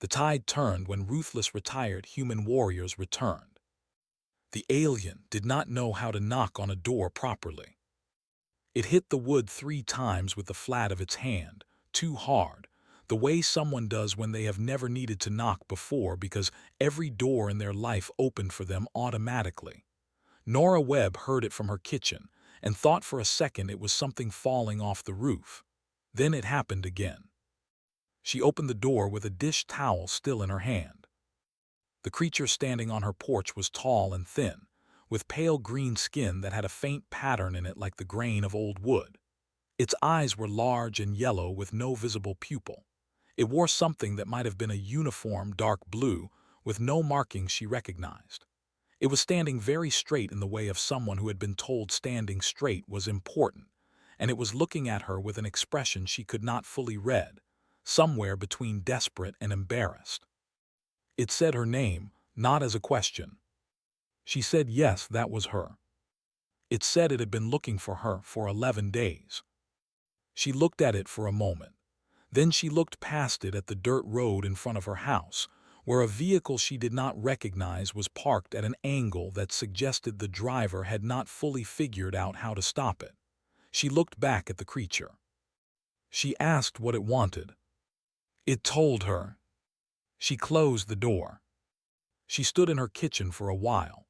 The tide turned when ruthless retired human warriors returned. The alien did not know how to knock on a door properly. It hit the wood 3 times with the flat of its hand, too hard, the way someone does when they have never needed to knock before because every door in their life opened for them automatically. Nora Webb heard it from her kitchen and thought for a second it was something falling off the roof. Then it happened again. She opened the door with a dish towel still in her hand. The creature standing on her porch was tall and thin, with pale green skin that had a faint pattern in it like the grain of old wood. Its eyes were large and yellow with no visible pupil. It wore something that might have been a uniform dark blue, with no markings she recognized. It was standing very straight in the way of someone who had been told standing straight was important, and it was looking at her with an expression she could not fully read, somewhere between desperate and embarrassed. It said her name, not as a question. She said yes, that was her. It said it had been looking for her for 11 days. She looked at it for a moment. Then she looked past it at the dirt road in front of her house, where a vehicle she did not recognize was parked at an angle that suggested the driver had not fully figured out how to stop it. She looked back at the creature. She asked what it wanted. It told her. She closed the door. She stood in her kitchen for a while.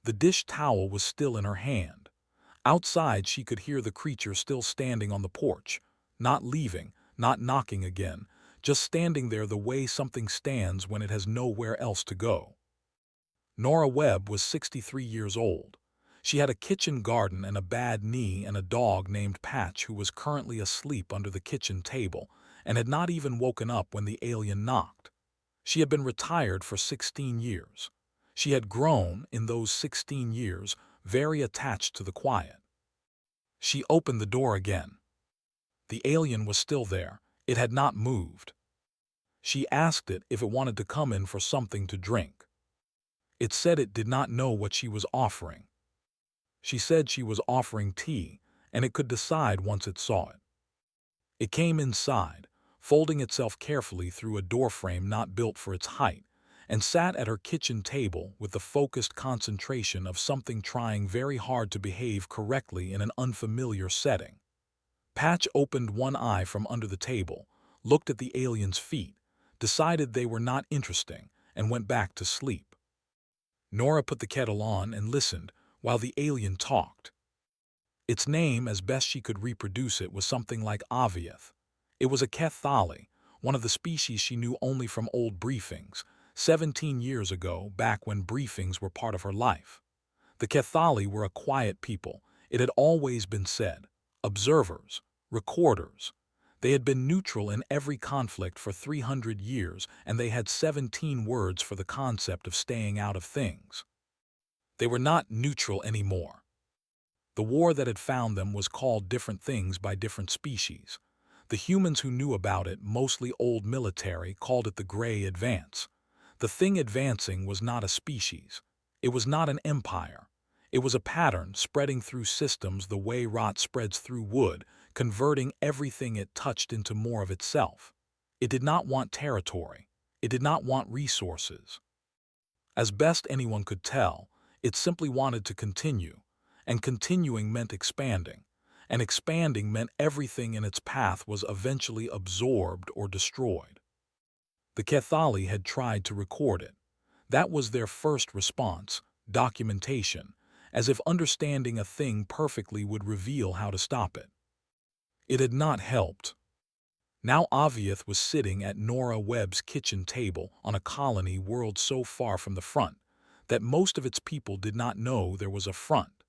The dish towel was still in her hand. Outside, she could hear the creature still standing on the porch, not leaving, not knocking again, just standing there the way something stands when it has nowhere else to go. Nora Webb was 63 years old. She had a kitchen garden and a bad knee and a dog named Patch who was currently asleep under the kitchen table and had not even woken up when the alien knocked. She had been retired for 16 years. She had grown, in those 16 years, very attached to the quiet. She opened the door again. The alien was still there. It had not moved. She asked it if it wanted to come in for something to drink. It said it did not know what she was offering. She said she was offering tea, and it could decide once it saw it. It came inside, folding itself carefully through a doorframe not built for its height, and sat at her kitchen table with the focused concentration of something trying very hard to behave correctly in an unfamiliar setting. Patch opened one eye from under the table, looked at the alien's feet, decided they were not interesting, and went back to sleep. Nora put the kettle on and listened while the alien talked. Its name, as best she could reproduce it, was something like Aviath. It was a Kethali, one of the species she knew only from old briefings, 17 years ago, back when briefings were part of her life. The Kethali were a quiet people, it had always been said, observers, recorders. They had been neutral in every conflict for 300 years, and they had 17 words for the concept of staying out of things. They were not neutral anymore. The war that had found them was called different things by different species. The humans who knew about it, mostly old military, called it the Gray Advance. The thing advancing was not a species. It was not an empire. It was a pattern spreading through systems the way rot spreads through wood, converting everything it touched into more of itself. It did not want territory. It did not want resources. As best anyone could tell, it simply wanted to continue, and continuing meant expanding, and expanding meant everything in its path was eventually absorbed or destroyed. The Kethali had tried to record it. That was their first response, documentation, as if understanding a thing perfectly would reveal how to stop it. It had not helped. Now Aviath was sitting at Nora Webb's kitchen table on a colony world so far from the front that most of its people did not know there was a front,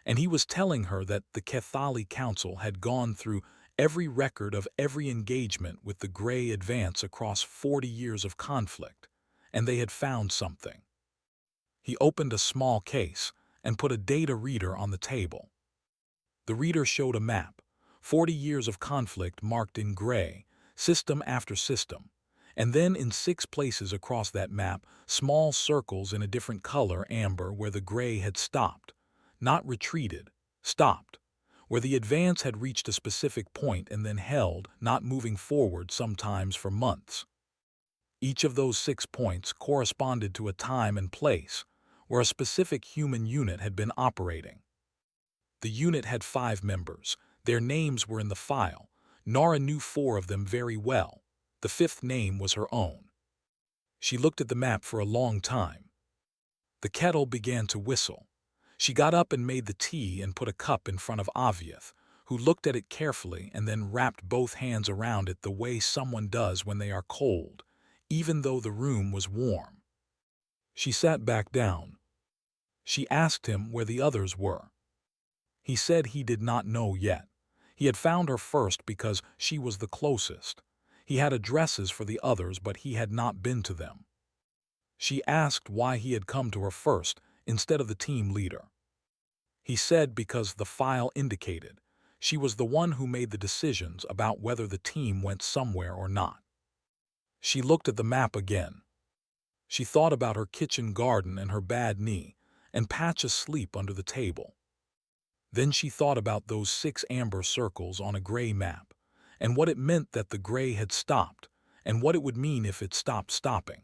and he was telling her that the Kethali Council had gone through every record of every engagement with the Gray Advance across 40 years of conflict, and they had found something. He opened a small case and put a data reader on the table. The reader showed a map, 40 years of conflict marked in gray, system after system, and then in 6 places across that map, small circles in a different color, amber, where the gray had stopped, not retreated, stopped, where the advance had reached a specific point and then held, not moving forward sometimes for months. Each of those 6 points corresponded to a time and place where a specific human unit had been operating. The unit had 5 members. Their names were in the file. Nora knew 4 of them very well. The 5th name was her own. She looked at the map for a long time. The kettle began to whistle. She got up and made the tea and put a cup in front of Aviath, who looked at it carefully and then wrapped both hands around it the way someone does when they are cold, even though the room was warm. She sat back down. She asked him where the others were. He said he did not know yet. He had found her first because she was the closest. He had addresses for the others, but he had not been to them. She asked why he had come to her first instead of the team leader. He said because the file indicated she was the one who made the decisions about whether the team went somewhere or not. She looked at the map again. She thought about her kitchen garden and her bad knee and patch asleep under the table. Then she thought about those 6 amber circles on a gray map and what it meant that the gray had stopped and what it would mean if it stopped stopping.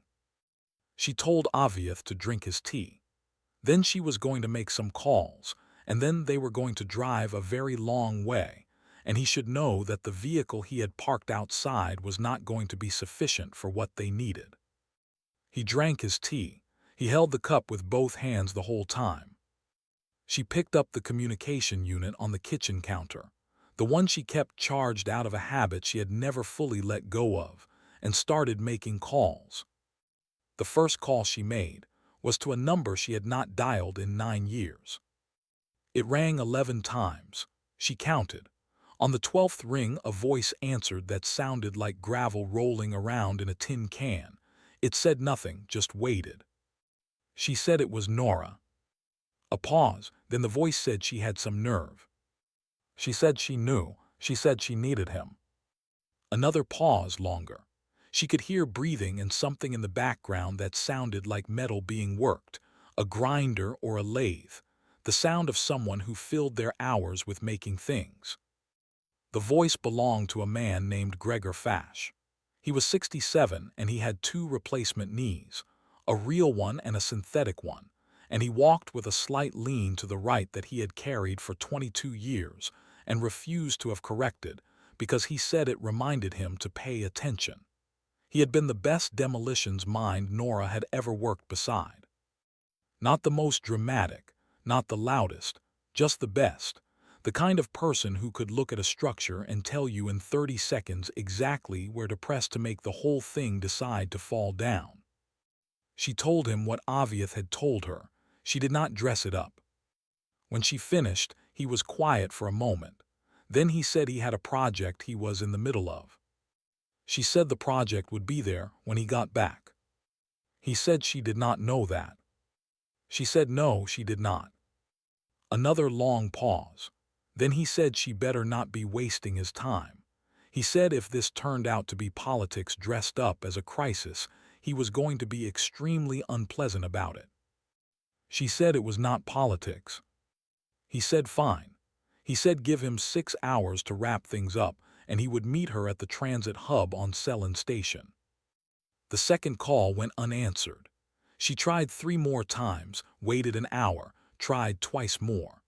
She told Aviath to drink his tea. Then she was going to make some calls, and then they were going to drive a very long way, and he should know that the vehicle he had parked outside was not going to be sufficient for what they needed. He drank his tea. He held the cup with both hands the whole time. She picked up the communication unit on the kitchen counter, the one she kept charged out of a habit she had never fully let go of, and started making calls. The first call she made was to a number she had not dialed in 9 years. It rang 11 times. She counted. On the 12th ring, a voice answered that sounded like gravel rolling around in a tin can. It said nothing, just waited. She said it was Nora. A pause, then the voice said she had some nerve. She said she knew. She said she needed him. Another pause, longer. She could hear breathing and something in the background that sounded like metal being worked, a grinder or a lathe, the sound of someone who filled their hours with making things. The voice belonged to a man named Gregor Fash. He was 67 and he had 2 replacement knees, a real one and a synthetic one, and he walked with a slight lean to the right that he had carried for 22 years and refused to have corrected because he said it reminded him to pay attention. He had been the best demolitions mind Nora had ever worked beside. Not the most dramatic, not the loudest, just the best, the kind of person who could look at a structure and tell you in 30 seconds exactly where to press to make the whole thing decide to fall down. She told him what Aviath had told her. She did not dress it up. When she finished, he was quiet for a moment. Then he said he had a project he was in the middle of. She said the project would be there when he got back. He said she did not know that. She said no, she did not. Another long pause. Then he said she better not be wasting his time. He said if this turned out to be politics dressed up as a crisis, he was going to be extremely unpleasant about it. She said it was not politics. He said fine. He said give him 6 hours to wrap things up, and he would meet her at the transit hub on Selin Station. The second call went unanswered. She tried 3 more times, waited an hour, tried twice more.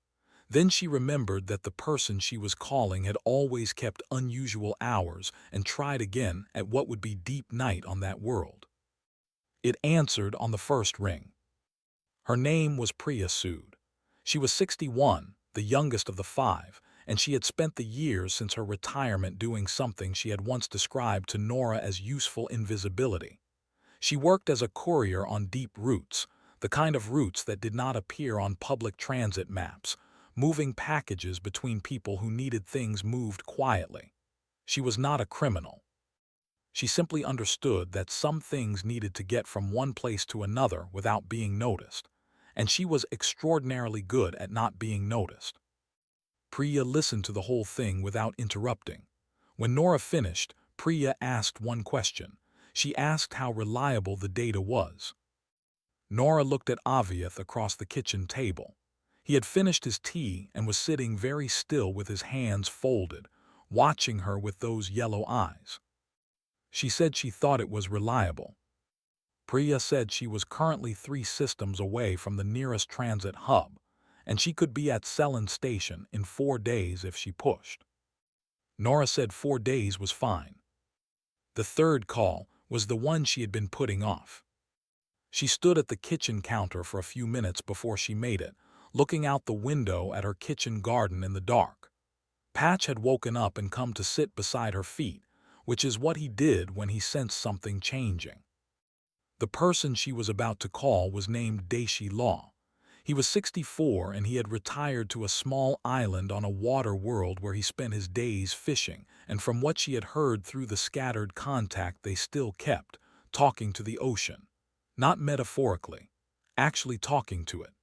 Then she remembered that the person she was calling had always kept unusual hours and tried again at what would be deep night on that world. It answered on the first ring. Her name was Priya Sood. She was 61, the youngest of the 5, and she had spent the years since her retirement doing something she had once described to Nora as useful invisibility. She worked as a courier on deep routes, the kind of routes that did not appear on public transit maps, moving packages between people who needed things moved quietly. She was not a criminal. She simply understood that some things needed to get from one place to another without being noticed, and she was extraordinarily good at not being noticed. Priya listened to the whole thing without interrupting. When Nora finished, Priya asked one question. She asked how reliable the data was. Nora looked at Aviath across the kitchen table. He had finished his tea and was sitting very still with his hands folded, watching her with those yellow eyes. She said she thought it was reliable. Priya said she was currently 3 systems away from the nearest transit hub, and she could be at Selen Station in 4 days if she pushed. Nora said 4 days was fine. The third call was the one she had been putting off. She stood at the kitchen counter for a few minutes before she made it, looking out the window at her kitchen garden in the dark. Patch had woken up and come to sit beside her feet, which is what he did when he sensed something changing. The person she was about to call was named Daishi Law. He was 64 and he had retired to a small island on a water world where he spent his days fishing, and from what she had heard through the scattered contact they still kept, talking to the ocean. Not metaphorically, actually talking to it.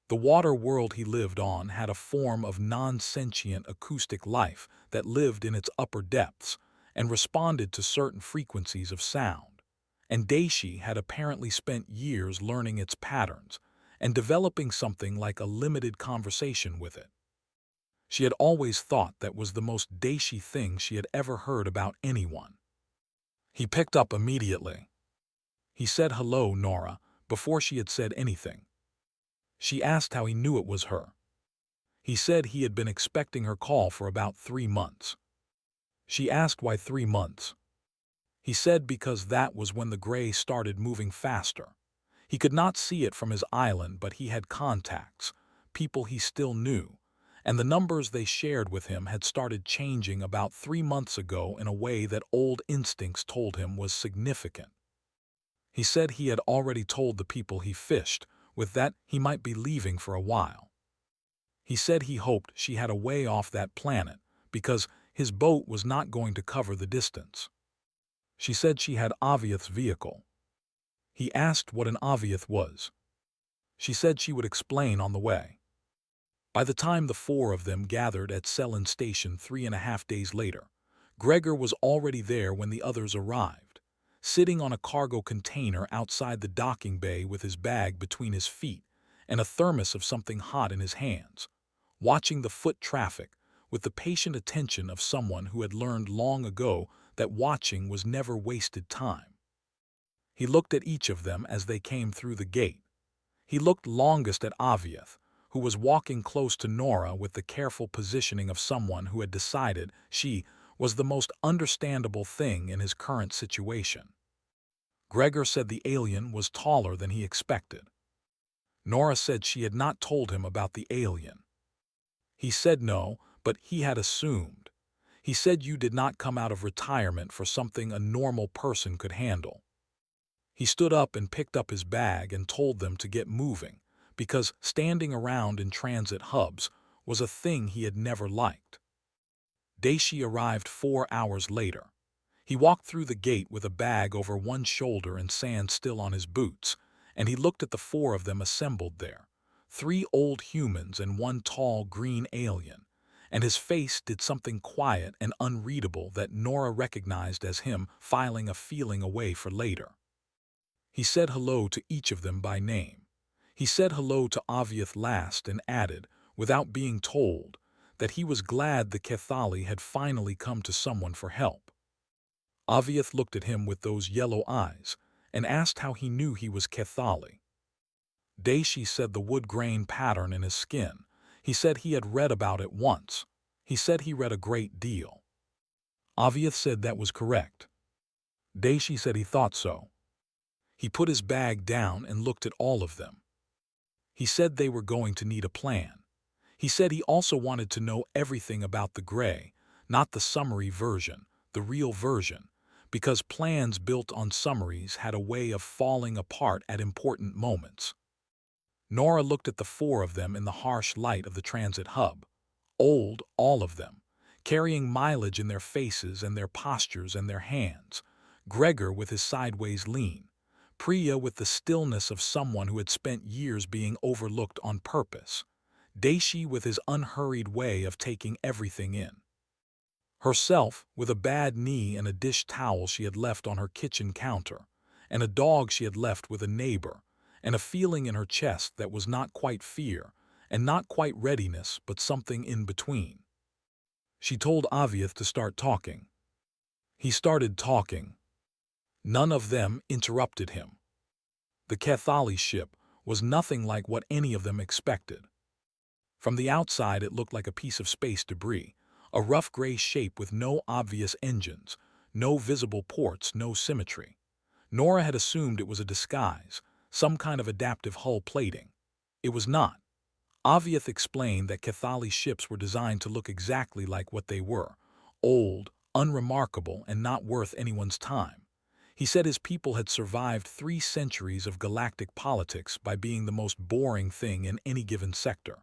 The water world he lived on had a form of non-sentient acoustic life that lived in its upper depths and responded to certain frequencies of sound, and Daishi had apparently spent years learning its patterns and developing something like a limited conversation with it. She had always thought that was the most Daishi thing she had ever heard about anyone. He picked up immediately. He said hello, Nora, before she had said anything. She asked how he knew it was her. He said he had been expecting her call for about 3 months. She asked why 3 months. He said because that was when the gray started moving faster. He could not see it from his island, but he had contacts, people he still knew, and the numbers they shared with him had started changing about 3 months ago in a way that old instincts told him was significant. He said he had already told the people he fished with that he might be leaving for a while. He said he hoped she had a way off that planet because his boat was not going to cover the distance. She said she had Aviath's vehicle. He asked what an Aviath was. She said she would explain on the way. By the time the 4 of them gathered at Selen Station 3.5 days later, Gregor was already there when the others arrived, sitting on a cargo container outside the docking bay with his bag between his feet and a thermos of something hot in his hands, watching the foot traffic with the patient attention of someone who had learned long ago that watching was never wasted time. He looked at each of them as they came through the gate. He looked longest at Aviath, who was walking close to Nora with the careful positioning of someone who had decided she was the most understandable thing in his current situation. Gregor said the alien was taller than he expected. Nora said she had not told him about the alien. He said no, but he had assumed. He said you did not come out of retirement for something a normal person could handle. He stood up and picked up his bag and told them to get moving, because standing around in transit hubs was a thing he had never liked. Daishi arrived 4 hours later. He walked through the gate with a bag over one shoulder and sand still on his boots, and he looked at the 4 of them assembled there, 3 old humans and 1 tall green alien, and his face did something quiet and unreadable that Nora recognized as him filing a feeling away for later. He said hello to each of them by name. He said hello to Aviath last and added, without being told, that he was glad the Kethali had finally come to someone for help. Aviath looked at him with those yellow eyes and asked how he knew he was Kethali. Daishi said the wood grain pattern in his skin. He said he had read about it once. He said he read a great deal. Aviath said that was correct. Daishi said he thought so. He put his bag down and looked at all of them. He said they were going to need a plan. He said he also wanted to know everything about the gray, not the summary version, the real version, because plans built on summaries had a way of falling apart at important moments. Nora looked at the 4 of them in the harsh light of the transit hub. Old, all of them, carrying mileage in their faces and their postures and their hands. Gregor with his sideways lean. Priya with the stillness of someone who had spent years being overlooked on purpose. Daishi with his unhurried way of taking everything in. Herself with a bad knee and a dish towel she had left on her kitchen counter, and a dog she had left with a neighbor, and a feeling in her chest that was not quite fear, and not quite readiness, but something in between. She told Aviath to start talking. He started talking. None of them interrupted him. The Cathali ship was nothing like what any of them expected. From the outside it looked like a piece of space debris, a rough gray shape with no obvious engines, no visible ports, no symmetry. Nora had assumed it was a disguise, some kind of adaptive hull plating. It was not. Aviath explained that Cathali ships were designed to look exactly like what they were, old, unremarkable, and not worth anyone's time. He said his people had survived 3 centuries of galactic politics by being the most boring thing in any given sector.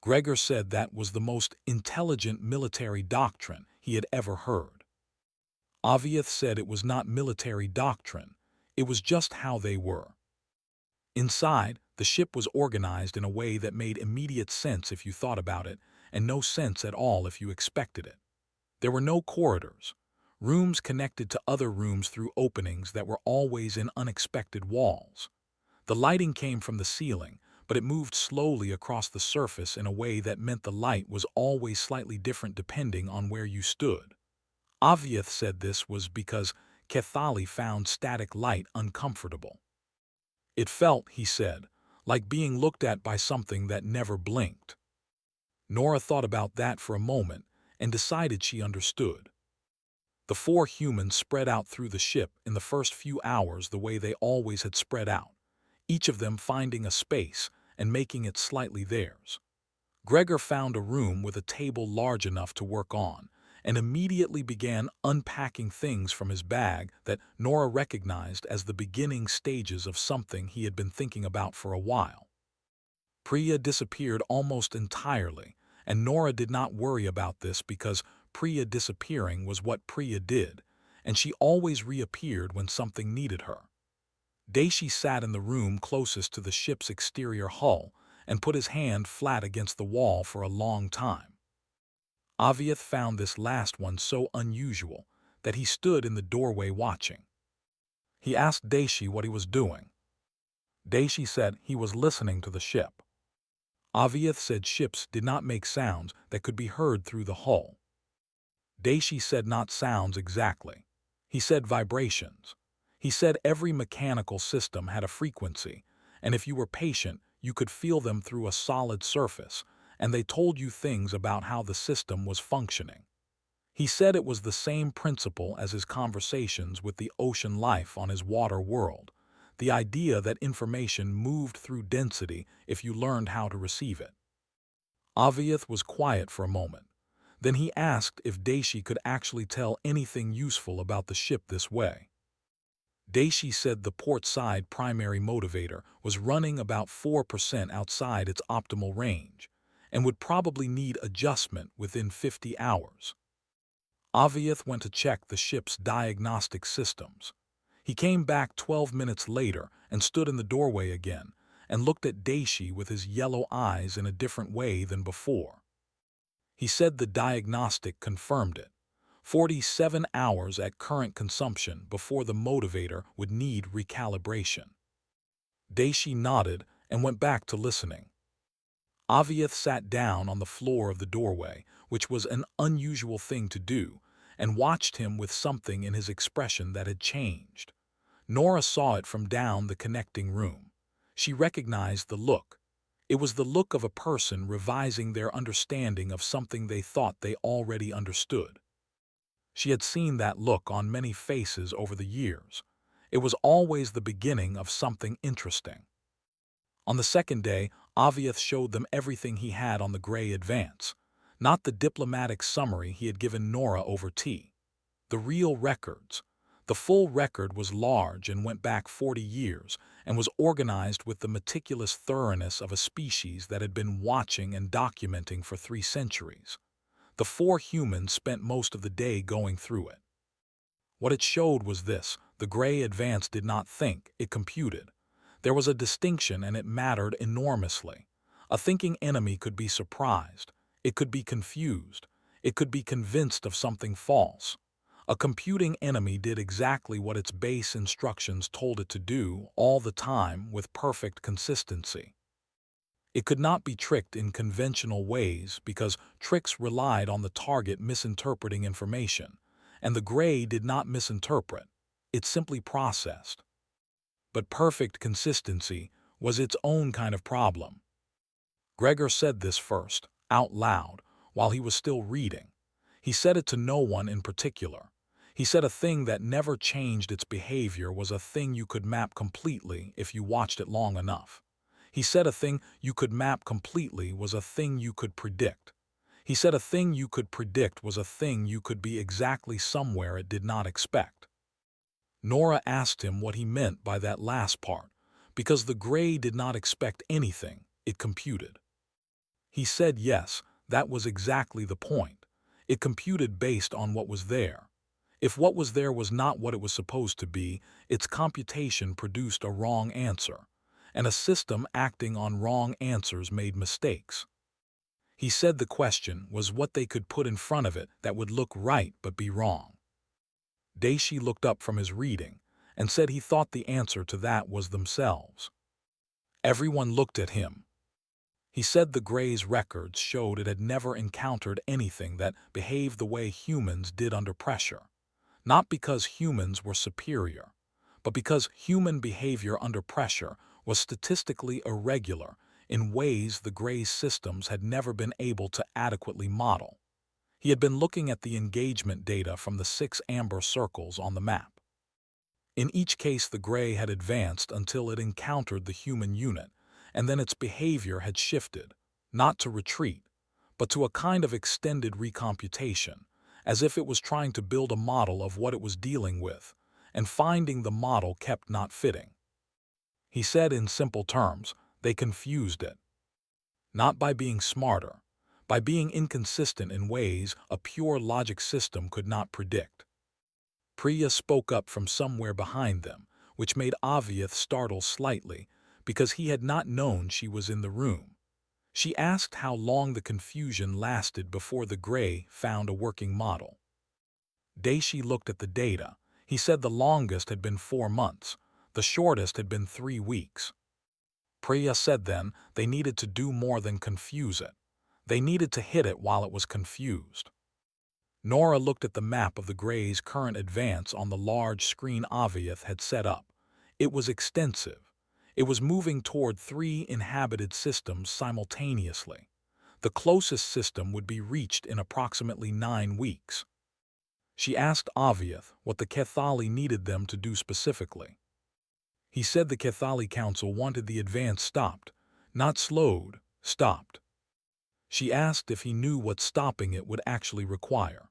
Gregor said that was the most intelligent military doctrine he had ever heard. Aviath said it was not military doctrine, it was just how they were. Inside, the ship was organized in a way that made immediate sense if you thought about it, and no sense at all if you expected it. There were no corridors. Rooms connected to other rooms through openings that were always in unexpected walls. The lighting came from the ceiling, but it moved slowly across the surface in a way that meant the light was always slightly different depending on where you stood. Aviath said this was because Cathali found static light uncomfortable. It felt, he said, like being looked at by something that never blinked. Nora thought about that for a moment and decided she understood. The 4 humans spread out through the ship in the first few hours the way they always had spread out, each of them finding a space and making it slightly theirs. Gregor found a room with a table large enough to work on, and immediately began unpacking things from his bag that Nora recognized as the beginning stages of something he had been thinking about for a while. Priya disappeared almost entirely, and Nora did not worry about this because Priya disappearing was what Priya did, and she always reappeared when something needed her. Daishi sat in the room closest to the ship's exterior hull and put his hand flat against the wall for a long time. Aviath found this last one so unusual that he stood in the doorway watching. He asked Daishi what he was doing. Daishi said he was listening to the ship. Aviath said ships did not make sounds that could be heard through the hull. Daishi said not sounds exactly. He said vibrations. He said every mechanical system had a frequency, and if you were patient, you could feel them through a solid surface, and they told you things about how the system was functioning. He said it was the same principle as his conversations with the ocean life on his water world, the idea that information moved through density if you learned how to receive it. Aviath was quiet for a moment. Then he asked if Daishi could actually tell anything useful about the ship this way. Daishi said the port side primary motivator was running about 4% outside its optimal range, and would probably need adjustment within 50 hours. Aviath went to check the ship's diagnostic systems. He came back 12 minutes later and stood in the doorway again, and looked at Daishi with his yellow eyes in a different way than before. He said the diagnostic confirmed it. 47 hours at current consumption before the motivator would need recalibration. Daishi nodded and went back to listening. Aviath sat down on the floor of the doorway, which was an unusual thing to do, and watched him with something in his expression that had changed. Nora saw it from down the connecting room. She recognized the look. It was the look of a person revising their understanding of something they thought they already understood. She had seen that look on many faces over the years. It was always the beginning of something interesting. On the second day, Aviath showed them everything he had on the Gray Advance, not the diplomatic summary he had given Nora over tea. The real records. The full record was large and went back 40 years, and was organized with the meticulous thoroughness of a species that had been watching and documenting for 3 centuries. The 4 humans spent most of the day going through it. What it showed was this: the Gray Advance did not think, it computed. There was a distinction, and it mattered enormously. A thinking enemy could be surprised, it could be confused, it could be convinced of something false. A computing enemy did exactly what its base instructions told it to do all the time with perfect consistency. It could not be tricked in conventional ways because tricks relied on the target misinterpreting information, and the Gray did not misinterpret. it simply processed. But perfect consistency was its own kind of problem. Gregor said this first, out loud, while he was still reading. He said it to no one in particular. He said a thing that never changed its behavior was a thing you could map completely if you watched it long enough. He said a thing you could map completely was a thing you could predict. He said a thing you could predict was a thing you could be exactly somewhere it did not expect. Nora asked him what he meant by that last part, because the Gray did not expect anything, it computed. He said yes, that was exactly the point. It computed based on what was there. If what was there was not what it was supposed to be, its computation produced a wrong answer, and a system acting on wrong answers made mistakes. He said the question was what they could put in front of it that would look right but be wrong. Daishi looked up from his reading and said he thought the answer to that was themselves. Everyone looked at him. He said the Gray's records showed it had never encountered anything that behaved the way humans did under pressure, not because humans were superior, but because human behavior under pressure was statistically irregular in ways the Gray's systems had never been able to adequately model. He had been looking at the engagement data from the 6 amber circles on the map. In each case, the Gray had advanced until it encountered the human unit, and then its behavior had shifted, not to retreat, but to a kind of extended recomputation, as if it was trying to build a model of what it was dealing with, and finding the model kept not fitting. He said in simple terms, they confused it. Not by being smarter, by being inconsistent in ways a pure logic system could not predict. Priya spoke up from somewhere behind them, which made Aviath startle slightly, because he had not known she was in the room. She asked how long the confusion lasted before the Gray found a working model. Daishi looked at the data. He said the longest had been 4 months, the shortest had been 3 weeks. Priya said then they needed to do more than confuse it. They needed to hit it while it was confused. Nora looked at the map of the Gray's current advance on the large screen Aviath had set up. It was extensive. It was moving toward 3 inhabited systems simultaneously. The closest system would be reached in approximately 9 weeks. She asked Aviath what the Kethali needed them to do specifically. He said the Kethali Council wanted the advance stopped, not slowed, stopped. She asked if he knew what stopping it would actually require.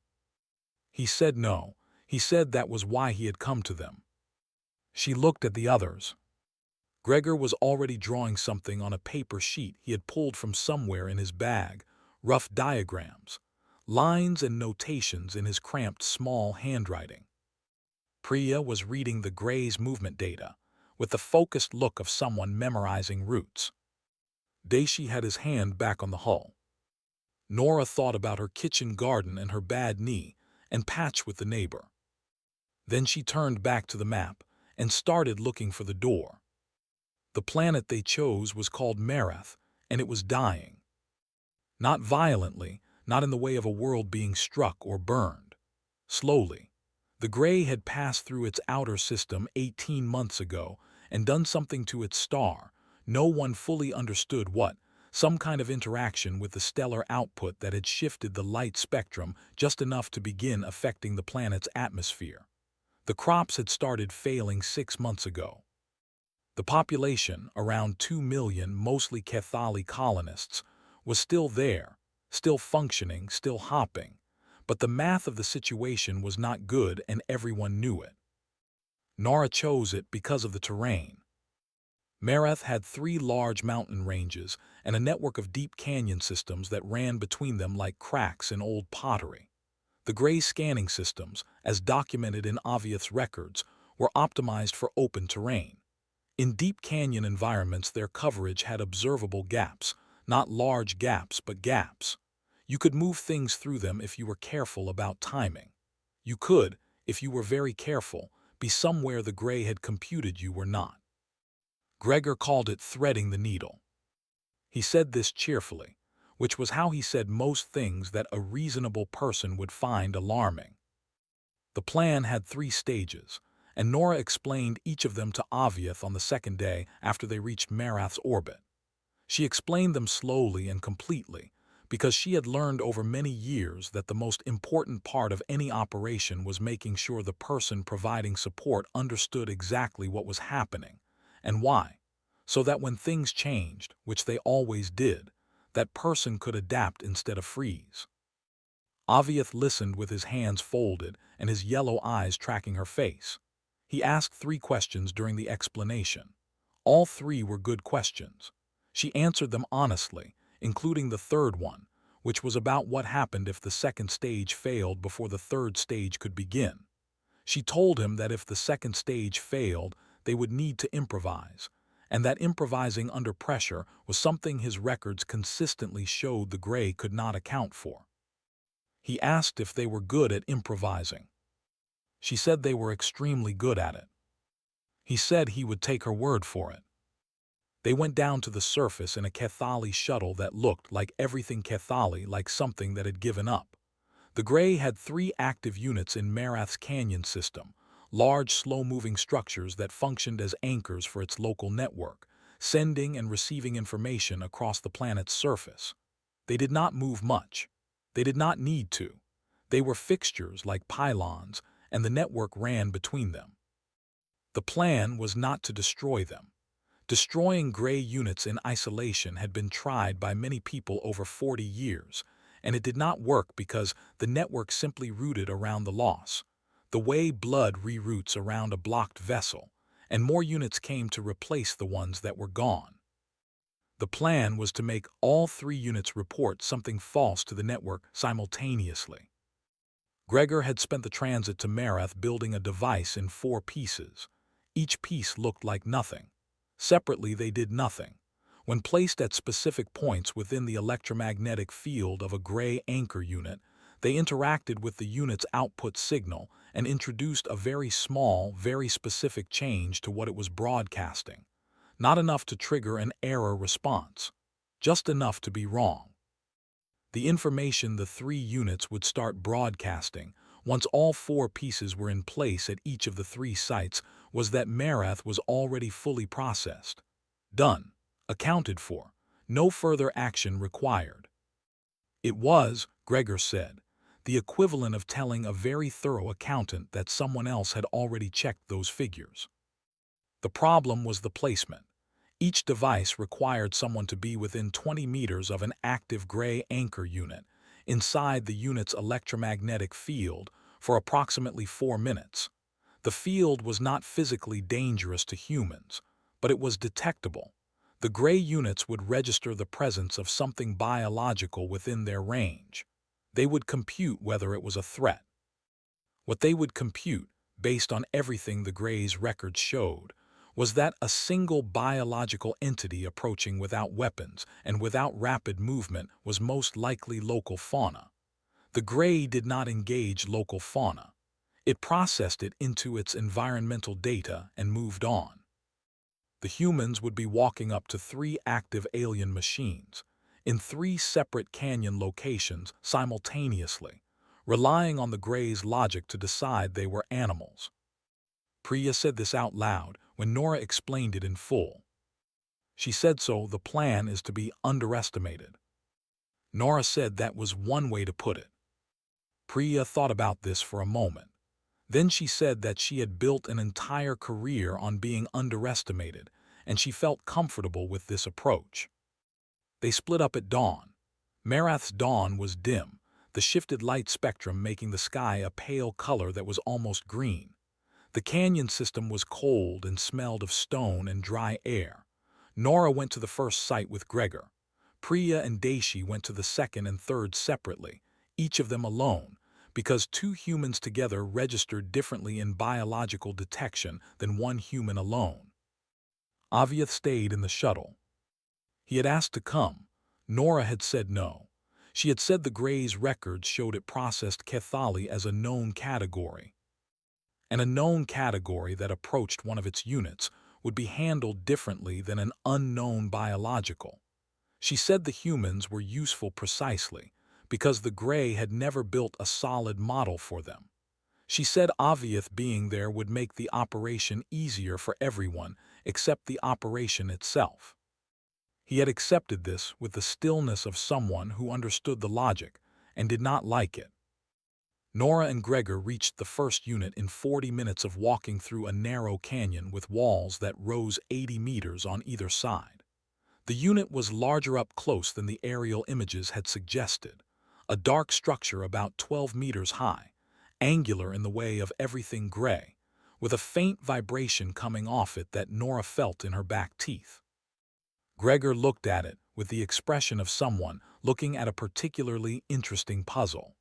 He said no. He said that was why he had come to them. She looked at the others. Gregor was already drawing something on a paper sheet he had pulled from somewhere in his bag, rough diagrams, lines and notations in his cramped small handwriting. Priya was reading the Gray's movement data, with the focused look of someone memorizing routes. Daishi had his hand back on the hull. Nora thought about her kitchen garden and her bad knee, and patch with the neighbor. Then she turned back to the map and started looking for the door. The planet they chose was called Marath, and it was dying. Not violently, not in the way of a world being struck or burned. Slowly. The Gray had passed through its outer system 18 months ago and done something to its star. No one fully understood what, some kind of interaction with the stellar output that had shifted the light spectrum just enough to begin affecting the planet's atmosphere. The crops had started failing 6 months ago. The population, around 2 million mostly Kethali colonists, was still there, still functioning, still hopping, but the math of the situation was not good and everyone knew it. Nora chose it because of the terrain. Marath had 3 large mountain ranges and a network of deep canyon systems that ran between them like cracks in old pottery. The Gray scanning systems, as documented in Aviath's records, were optimized for open terrain. In deep canyon environments, their coverage had observable gaps, not large gaps, but gaps. You could move things through them if you were careful about timing. You could, if you were very careful, be somewhere the Gray had computed you were not. Gregor called it threading the needle. He said this cheerfully, which was how he said most things that a reasonable person would find alarming. The plan had 3 stages, and Nora explained each of them to Aviath on the second day after they reached Marath's orbit. She explained them slowly and completely, because she had learned over many years that the most important part of any operation was making sure the person providing support understood exactly what was happening and why, so that when things changed, which they always did, that person could adapt instead of freeze. Aviath listened with his hands folded and his yellow eyes tracking her face. He asked 3 questions during the explanation. All 3 were good questions. She answered them honestly, including the third one, which was about what happened if the second stage failed before the third stage could begin. She told him that if the second stage failed, they would need to improvise, and that improvising under pressure was something his records consistently showed the Grey could not account for. He asked if they were good at improvising. She said they were extremely good at it. He said he would take her word for it. They went down to the surface in a Kethali shuttle that looked like everything Kethali, like something that had given up. The Grey had 3 active units in Marath's canyon system, large slow-moving structures that functioned as anchors for its local network, sending and receiving information across the planet's surface. They did not move much. They did not need to. They were fixtures like pylons, and the network ran between them. The plan was not to destroy them. Destroying Grey units in isolation had been tried by many people over 40 years, and it did not work because the network simply rooted around the loss, the way blood reroutes around a blocked vessel, and more units came to replace the ones that were gone. The plan was to make all 3 units report something false to the network simultaneously. Gregor had spent the transit to Marath building a device in 4 pieces. Each piece looked like nothing. Separately, they did nothing. When placed at specific points within the electromagnetic field of a Grey anchor unit, they interacted with the unit's output signal and introduced a very small, very specific change to what it was broadcasting. Not enough to trigger an error response, just enough to be wrong. The information the 3 units would start broadcasting, once all 4 pieces were in place at each of the 3 sites, was that Marath was already fully processed. Done. Accounted for. No further action required. It was, Gregor said, the equivalent of telling a very thorough accountant that someone else had already checked those figures. The problem was the placement. Each device required someone to be within 20 meters of an active Grey anchor unit, inside the unit's electromagnetic field, for approximately 4 minutes. The field was not physically dangerous to humans, but it was detectable. The Grey units would register the presence of something biological within their range. They would compute whether it was a threat. What they would compute, based on everything the Greys' records showed, was that a single biological entity approaching without weapons and without rapid movement was most likely local fauna. The Grey did not engage local fauna. It processed it into its environmental data and moved on. The humans would be walking up to 3 active alien machines, in 3 separate canyon locations simultaneously, relying on the Greys' logic to decide they were animals. Priya said this out loud when Nora explained it in full. She said so the plan is to be underestimated. Nora said that was one way to put it. Priya thought about this for a moment. Then she said that she had built an entire career on being underestimated, and she felt comfortable with this approach. They split up at dawn. Marath's dawn was dim, the shifted light spectrum making the sky a pale color that was almost green. The canyon system was cold and smelled of stone and dry air. Nora went to the first site with Gregor. Priya and Daishi went to the second and third separately, each of them alone, because 2 humans together registered differently in biological detection than 1 human alone. Aviath stayed in the shuttle. He had asked to come. Nora had said no. She had said the Greys' records showed it processed Kethali as a known category. And a known category that approached one of its units would be handled differently than an unknown biological. She said the humans were useful precisely because the Grey had never built a solid model for them. She said Aviath being there would make the operation easier for everyone except the operation itself. He had accepted this with the stillness of someone who understood the logic and did not like it. Nora and Gregor reached the first unit in 40 minutes of walking through a narrow canyon with walls that rose 80 meters on either side. The unit was larger up close than the aerial images had suggested, a dark structure about 12 meters high, angular in the way of everything gray, with a faint vibration coming off it that Nora felt in her back teeth. Gregor looked at it with the expression of someone looking at a particularly interesting puzzle.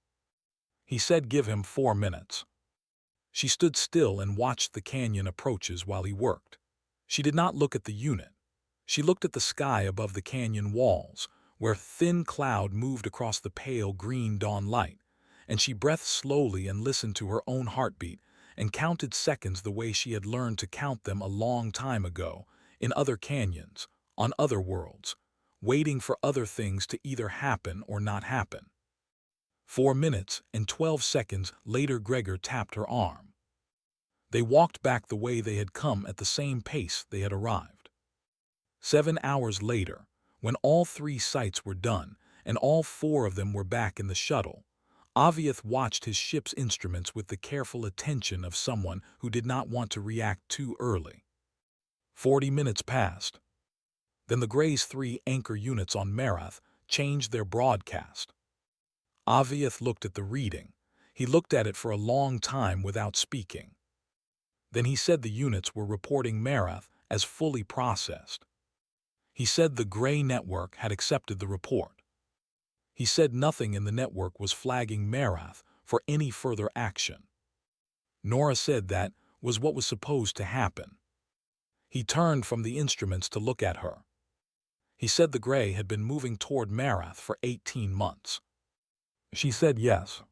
He said give him 4 minutes. She stood still and watched the canyon approaches while he worked. She did not look at the unit. She looked at the sky above the canyon walls, where thin cloud moved across the pale green dawn light, and she breathed slowly and listened to her own heartbeat and counted seconds the way she had learned to count them a long time ago, in other canyons, on other worlds, waiting for other things to either happen or not happen. 4 minutes and 12 seconds later Gregor tapped her arm. They walked back the way they had come at the same pace they had arrived. 7 hours later, when all 3 sites were done and all 4 of them were back in the shuttle, Aviath watched his ship's instruments with the careful attention of someone who did not want to react too early. 40 minutes passed. Then the Grey's 3 anchor units on Marath changed their broadcast. Aviath looked at the reading. He looked at it for a long time without speaking. Then he said the units were reporting Marath as fully processed. He said the Grey network had accepted the report. He said nothing in the network was flagging Marath for any further action. Nora said that was what was supposed to happen. He turned from the instruments to look at her. He said the Grey had been moving toward Marath for 18 months. She said yes.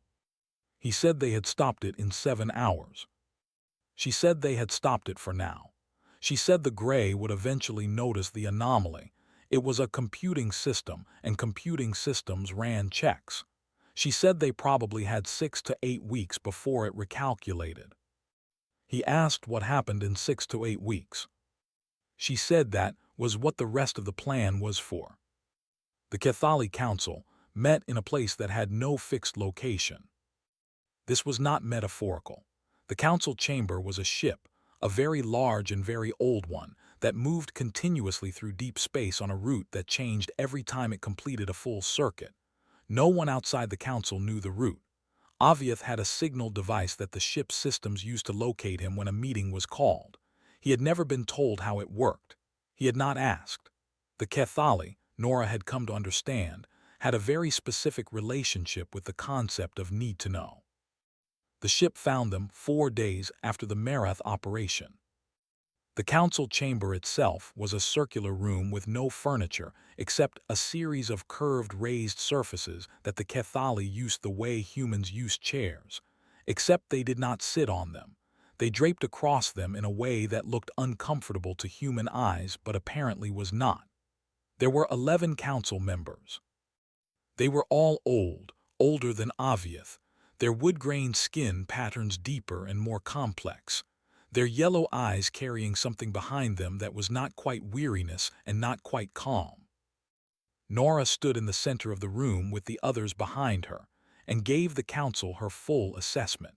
He said they had stopped it in 7 hours. She said they had stopped it for now. She said the Grey would eventually notice the anomaly. It was a computing system, and computing systems ran checks. She said they probably had 6 to 8 weeks before it recalculated. He asked what happened in 6 to 8 weeks. She said that was what the rest of the plan was for. The Cathali Council met in a place that had no fixed location. This was not metaphorical. The council chamber was a ship, a very large and very old one, that moved continuously through deep space on a route that changed every time it completed a full circuit. No one outside the council knew the route. Aviath had a signal device that the ship's systems used to locate him when a meeting was called. He had never been told how it worked. He had not asked. The Cathali, Nora had come to understand, had a very specific relationship with the concept of need to know. The ship found them 4 days after the Marath operation. The council chamber itself was a circular room with no furniture except a series of curved raised surfaces that the Cathali used the way humans use chairs, except they did not sit on them. They draped across them in a way that looked uncomfortable to human eyes but apparently was not. There were 11 council members. They were all old, older than Aviath, their wood-grain skin patterns deeper and more complex, their yellow eyes carrying something behind them that was not quite weariness and not quite calm. Nora stood in the center of the room with the others behind her and gave the council her full assessment.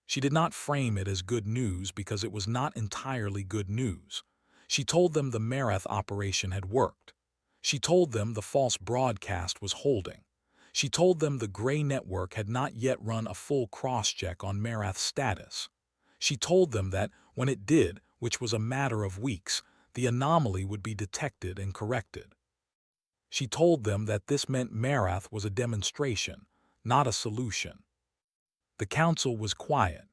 She did not frame it as good news because it was not entirely good news. She told them the Marath operation had worked. She told them the false broadcast was holding. She told them the Grey network had not yet run a full cross-check on Marath's status. She told them that when it did, which was a matter of weeks, the anomaly would be detected and corrected. She told them that this meant Marath was a demonstration, not a solution. The council was quiet.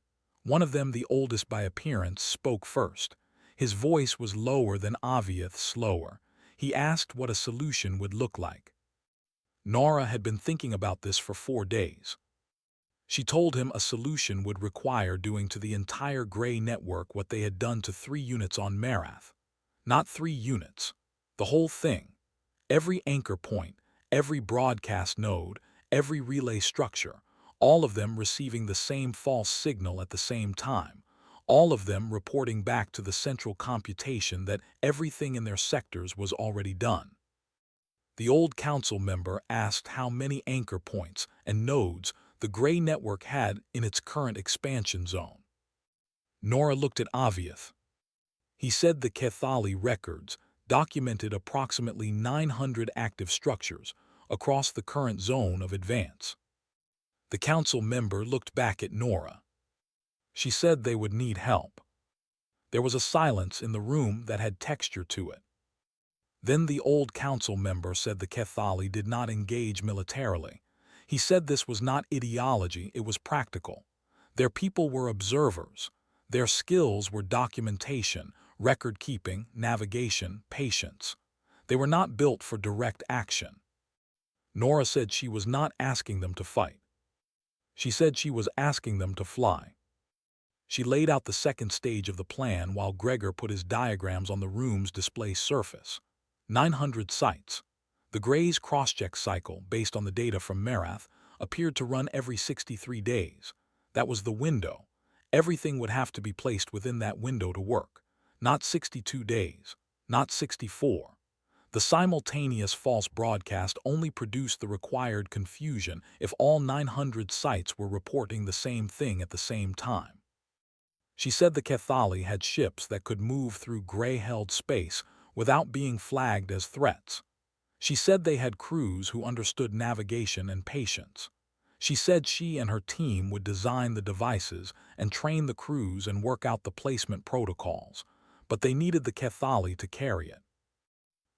One of them, the oldest by appearance, spoke first. His voice was lower than Aviath's, slower. He asked what a solution would look like. Nora had been thinking about this for 4 days. She told him a solution would require doing to the entire Grey network what they had done to 3 units on Marath. Not 3 units. The whole thing. Every anchor point, every broadcast node, every relay structure, all of them receiving the same false signal at the same time, all of them reporting back to the central computation that everything in their sectors was already done. The old council member asked how many anchor points and nodes the Gray network had in its current expansion zone. Nora looked at Aviath. He said the Kethali records documented approximately 900 active structures across the current zone of advance. The council member looked back at Nora. She said they would need help. There was a silence in the room that had texture to it. Then the old council member said the Kethali did not engage militarily. He said this was not ideology, it was practical. Their people were observers. Their skills were documentation, record-keeping, navigation, patience. They were not built for direct action. Nora said she was not asking them to fight. She said she was asking them to fly. She laid out the second stage of the plan while Gregor put his diagrams on the room's display surface. 900 sites. The Gray's cross-check cycle, based on the data from Marath, appeared to run every 63 days. That was the window. Everything would have to be placed within that window to work. Not 62 days. Not 64. The simultaneous false broadcast only produced the required confusion if all 900 sites were reporting the same thing at the same time. She said the Kethali had ships that could move through Gray-held space without being flagged as threats. She said they had crews who understood navigation and patience. She said she and her team would design the devices and train the crews and work out the placement protocols, but they needed the Kethali to carry it.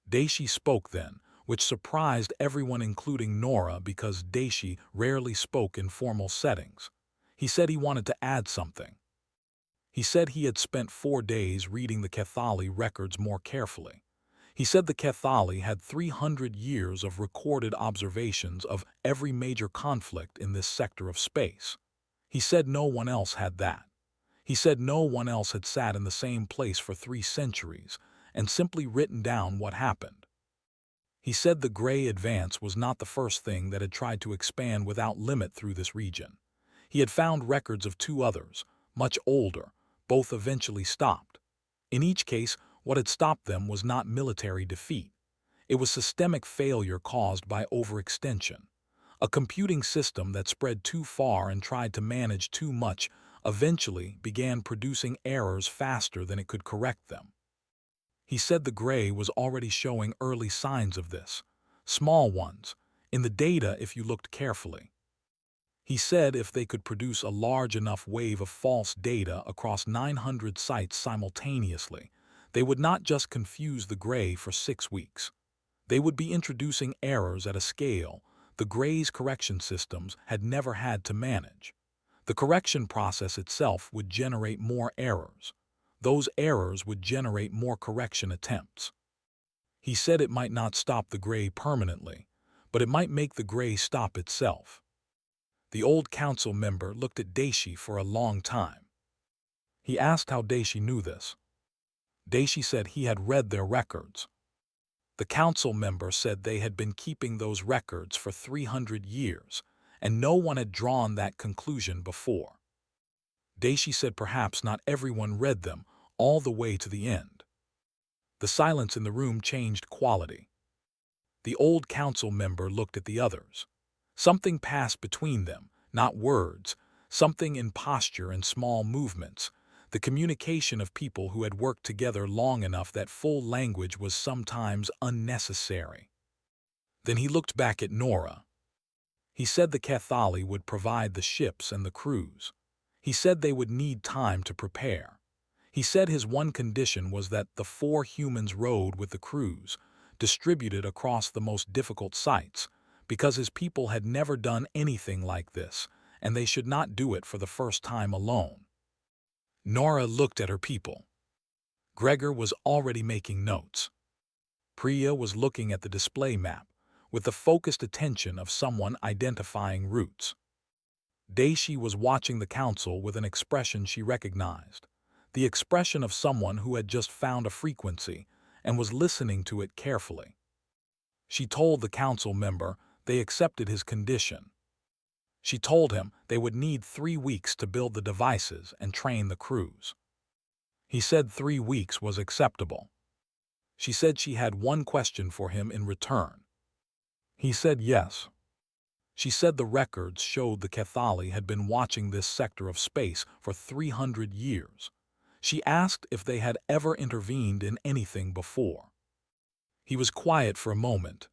Daishi spoke then, which surprised everyone including Nora because Daishi rarely spoke in formal settings. He said he wanted to add something. He said he had spent 4 days reading the Kethali records more carefully. He said the Kethali had 300 years of recorded observations of every major conflict in this sector of space. He said no one else had that. He said no one else had sat in the same place for 3 centuries and simply written down what happened. He said the Gray advance was not the first thing that had tried to expand without limit through this region. He had found records of 2 others, much older. Both eventually stopped. In each case, what had stopped them was not military defeat. It was systemic failure caused by overextension. A computing system that spread too far and tried to manage too much eventually began producing errors faster than it could correct them. He said the Gray was already showing early signs of this, small ones, in the data if you looked carefully. He said if they could produce a large enough wave of false data across 900 sites simultaneously, they would not just confuse the Gray for 6 weeks. They would be introducing errors at a scale the Gray's correction systems had never had to manage. The correction process itself would generate more errors. Those errors would generate more correction attempts. He said it might not stop the Gray permanently, but it might make the Gray stop itself. The old council member looked at Daishi for a long time. He asked how Daishi knew this. Daishi said he had read their records. The council member said they had been keeping those records for 300 years, and no one had drawn that conclusion before. Daishi said perhaps not everyone read them all the way to the end. The silence in the room changed quality. The old council member looked at the others. Something passed between them, not words, something in posture and small movements, the communication of people who had worked together long enough that full language was sometimes unnecessary. Then he looked back at Nora. He said the Kethali would provide the ships and the crews. He said they would need time to prepare. He said his one condition was that the 4 humans rode with the crews, distributed across the most difficult sites, because his people had never done anything like this, and they should not do it for the first time alone. Nora looked at her people. Gregor was already making notes. Priya was looking at the display map, with the focused attention of someone identifying routes. Daishi was watching the council with an expression she recognized, the expression of someone who had just found a frequency and was listening to it carefully. She told the council member they accepted his condition. She told him they would need 3 weeks to build the devices and train the crews. He said 3 weeks was acceptable. She said she had one question for him in return. He said yes. She said the records showed the Cathali had been watching this sector of space for 300 years. She asked if they had ever intervened in anything before. He was quiet for a moment.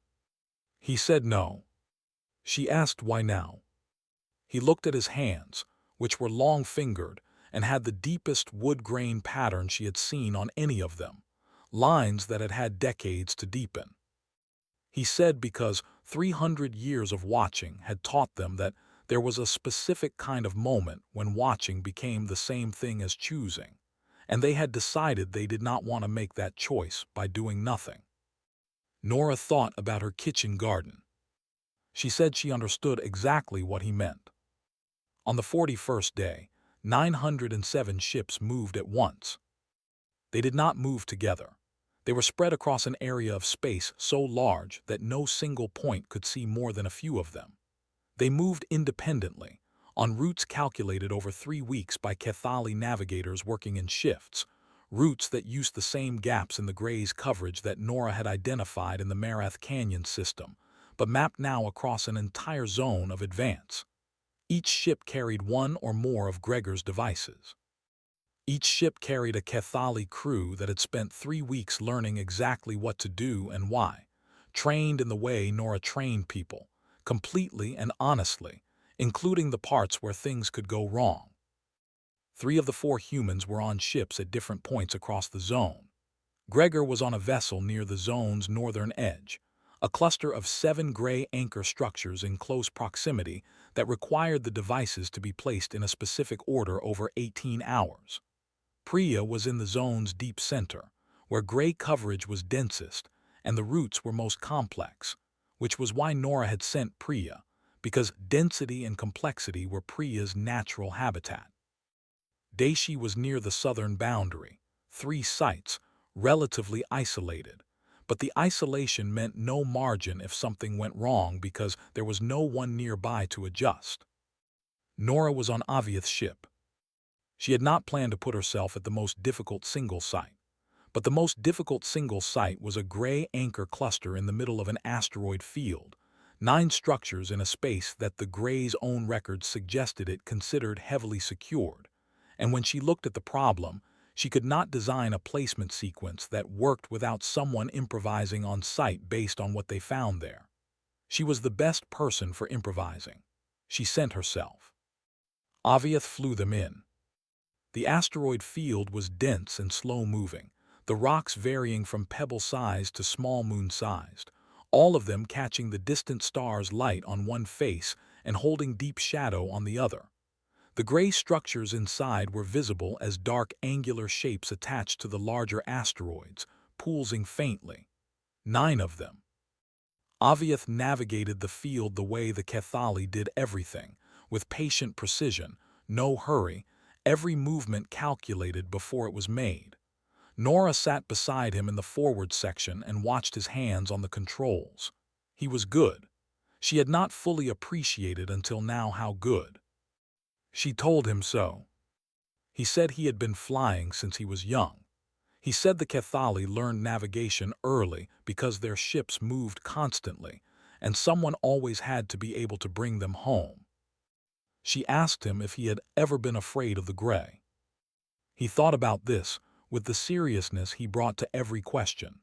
He said no. She asked why now. He looked at his hands, which were long-fingered and had the deepest wood-grain pattern she had seen on any of them, lines that had had decades to deepen. He said because 300 years of watching had taught them that there was a specific kind of moment when watching became the same thing as choosing, and they had decided they did not want to make that choice by doing nothing. Nora thought about her kitchen garden. She said she understood exactly what he meant. On the 41st day, 907 ships moved at once. They did not move together. They were spread across an area of space so large that no single point could see more than a few of them. They moved independently, on routes calculated over 3 weeks by Cathali navigators working in shifts, routes that used the same gaps in the Gray's coverage that Nora had identified in the Marath Canyon system, but mapped now across an entire zone of advance. Each ship carried one or more of Gregor's devices. Each ship carried a Cathali crew that had spent 3 weeks learning exactly what to do and why, trained in the way Nora trained people, completely and honestly, including the parts where things could go wrong. 3 of the 4 humans were on ships at different points across the zone. Gregor was on a vessel near the zone's northern edge, a cluster of 7 gray anchor structures in close proximity that required the devices to be placed in a specific order over 18 hours. Priya was in the zone's deep center, where gray coverage was densest and the routes were most complex, which was why Nora had sent Priya, because density and complexity were Priya's natural habitat. Daishi was near the southern boundary, 3 sites, relatively isolated, but the isolation meant no margin if something went wrong because there was no one nearby to adjust. Nora was on Aviath's ship. She had not planned to put herself at the most difficult single site, but the most difficult single site was a gray anchor cluster in the middle of an asteroid field, 9 structures in a space that the Gray's own records suggested it considered heavily secured, and when she looked at the problem, she could not design a placement sequence that worked without someone improvising on site based on what they found there. She was the best person for improvising. She sent herself. Aviath flew them in. The asteroid field was dense and slow-moving, the rocks varying from pebble-sized to small moon-sized, all of them catching the distant star's light on one face and holding deep shadow on the other. The gray structures inside were visible as dark angular shapes attached to the larger asteroids, pulsing faintly. 9 of them. Aviath navigated the field the way the Cathali did everything, with patient precision, no hurry, every movement calculated before it was made. Nora sat beside him in the forward section and watched his hands on the controls. He was good. She had not fully appreciated until now how good. She told him so. He said he had been flying since he was young. He said the Cathali learned navigation early because their ships moved constantly, and someone always had to be able to bring them home. She asked him if he had ever been afraid of the Gray. He thought about this with the seriousness he brought to every question.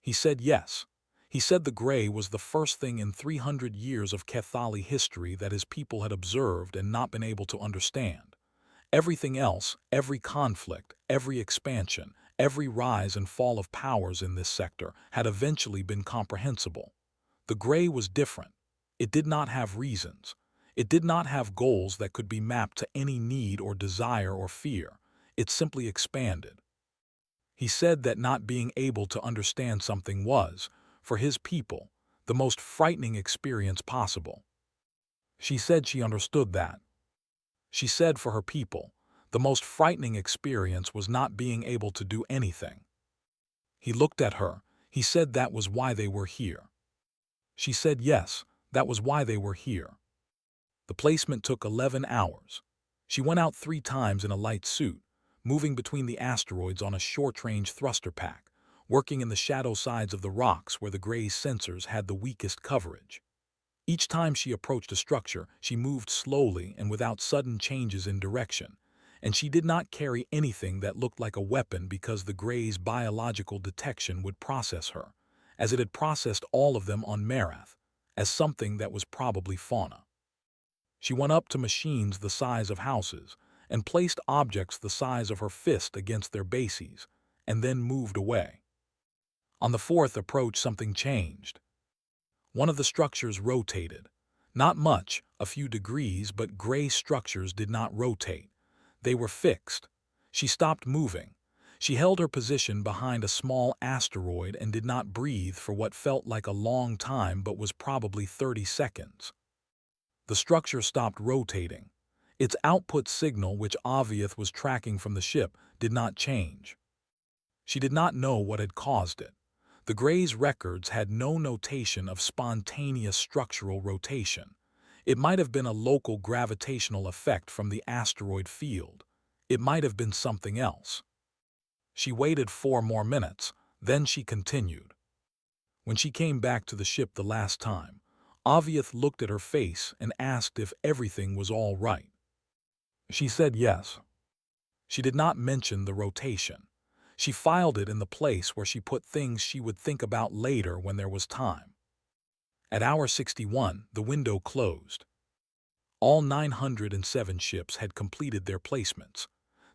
He said yes. He said the Gray was the first thing in 300 years of Cathali history that his people had observed and not been able to understand. Everything else, every conflict, every expansion, every rise and fall of powers in this sector had eventually been comprehensible. The Gray was different. It did not have reasons. It did not have goals that could be mapped to any need or desire or fear. It simply expanded. He said that not being able to understand something was, for his people, the most frightening experience possible. She said she understood that. She said for her people, the most frightening experience was not being able to do anything. He looked at her. He said that was why they were here. She said yes, that was why they were here. The placement took 11 hours. She went out 3 times in a light suit, moving between the asteroids on a short-range thruster pack, working in the shadow sides of the rocks where the Grey's sensors had the weakest coverage. Each time she approached a structure, she moved slowly and without sudden changes in direction, and she did not carry anything that looked like a weapon because the Grey's biological detection would process her, as it had processed all of them on Marath, as something that was probably fauna. She went up to machines the size of houses and placed objects the size of her fist against their bases, and then moved away. On the fourth approach, something changed. One of the structures rotated. Not much, a few degrees, but Grey structures did not rotate. They were fixed. She stopped moving. She held her position behind a small asteroid and did not breathe for what felt like a long time but was probably 30 seconds. The structure stopped rotating. Its output signal, which Aviath was tracking from the ship, did not change. She did not know what had caused it. The Grey's records had no notation of spontaneous structural rotation. It might have been a local gravitational effect from the asteroid field. It might have been something else. She waited 4 more minutes, then she continued. When she came back to the ship the last time, Aviath looked at her face and asked if everything was all right. She said yes. She did not mention the rotation. She filed it in the place where she put things she would think about later when there was time. At hour 61, the window closed. All 907 ships had completed their placements.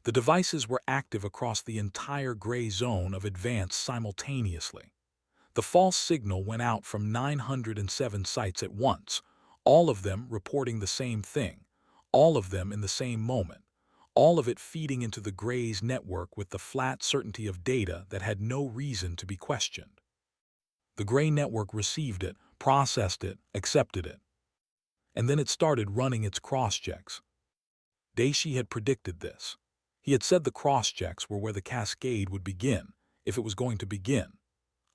The devices were active across the entire Grey zone of advance simultaneously. The false signal went out from 907 sites at once, all of them reporting the same thing, all of them in the same moment, all of it feeding into the Grey's network with the flat certainty of data that had no reason to be questioned. The Grey network received it, processed it, accepted it. And then it started running its cross-checks. Daishi had predicted this. He had said the cross-checks were where the cascade would begin, if it was going to begin.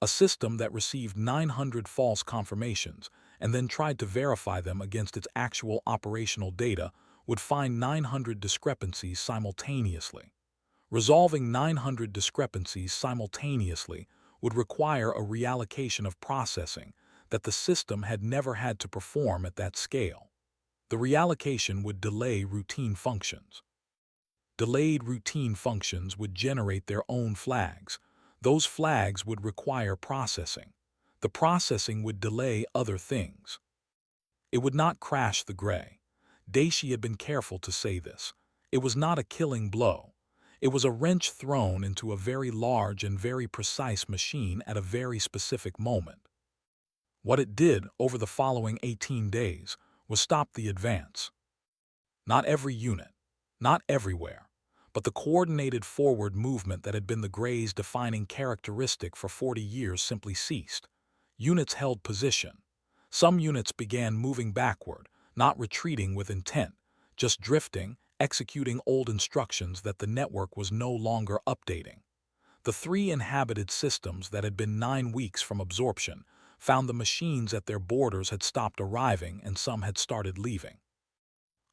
A system that received 900 false confirmations and then tried to verify them against its actual operational data would find 900 discrepancies simultaneously. Resolving 900 discrepancies simultaneously would require a reallocation of processing that the system had never had to perform at that scale. The reallocation would delay routine functions. Delayed routine functions would generate their own flags. Those flags would require processing. The processing would delay other things. It would not crash the Grey. Daishi had been careful to say this. It was not a killing blow. It was a wrench thrown into a very large and very precise machine at a very specific moment. What it did over the following 18 days was stop the advance. Not every unit, not everywhere, but the coordinated forward movement that had been the Grey's defining characteristic for 40 years simply ceased. Units held position. Some units began moving backward, not retreating with intent, just drifting, executing old instructions that the network was no longer updating. The 3 inhabited systems that had been 9 weeks from absorption found the machines at their borders had stopped arriving and some had started leaving.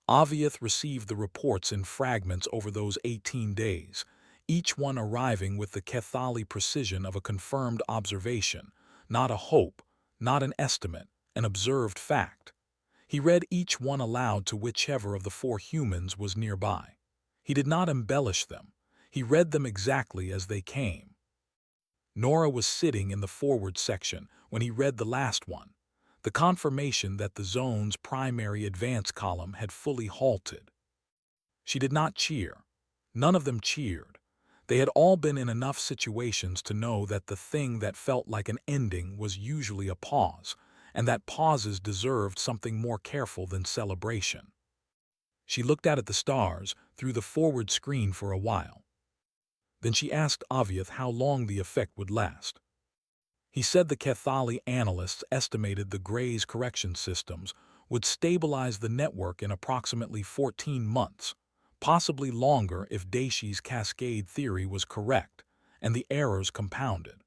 Aviath received the reports in fragments over those 18 days, each one arriving with the Kethali precision of a confirmed observation, not a hope, not an estimate, an observed fact. He read each one aloud to whichever of the 4 humans was nearby. He did not embellish them. He read them exactly as they came. Nora was sitting in the forward section when he read the last one, the confirmation that the zone's primary advance column had fully halted. She did not cheer. None of them cheered. They had all been in enough situations to know that the thing that felt like an ending was usually a pause, and that pauses deserved something more careful than celebration. She looked out at the stars through the forward screen for a while. Then she asked Aviath how long the effect would last. He said the Kethali analysts estimated the Grey's correction systems would stabilize the network in approximately 14 months, possibly longer if Daishi's cascade theory was correct and the errors compounded.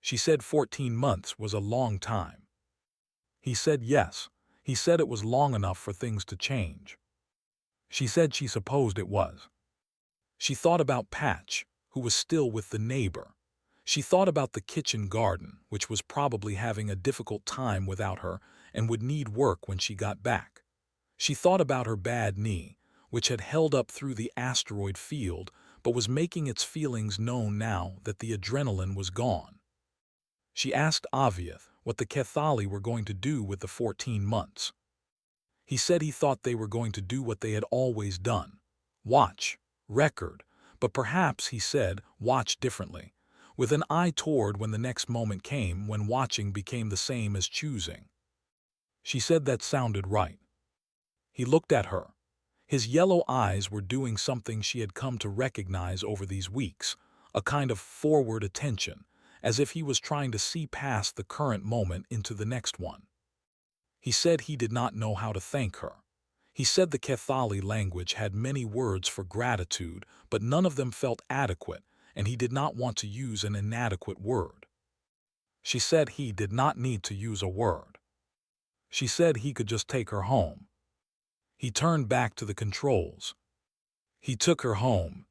She said 14 months was a long time. He said yes. He said it was long enough for things to change. She said she supposed it was. She thought about Patch, who was still with the neighbor. She thought about the kitchen garden, which was probably having a difficult time without her and would need work when she got back. She thought about her bad knee, which had held up through the asteroid field but was making its feelings known now that the adrenaline was gone. She asked Aviath what the Kethali were going to do with the 14 months. He said he thought they were going to do what they had always done. Watch, record, but perhaps, he said, watch differently, with an eye toward when the next moment came when watching became the same as choosing. She said that sounded right. He looked at her. His yellow eyes were doing something she had come to recognize over these weeks, a kind of forward attention, as if he was trying to see past the current moment into the next one. He said he did not know how to thank her. He said the Kethali language had many words for gratitude, but none of them felt adequate, and he did not want to use an inadequate word. She said he did not need to use a word. She said he could just take her home. He turned back to the controls. He took her home,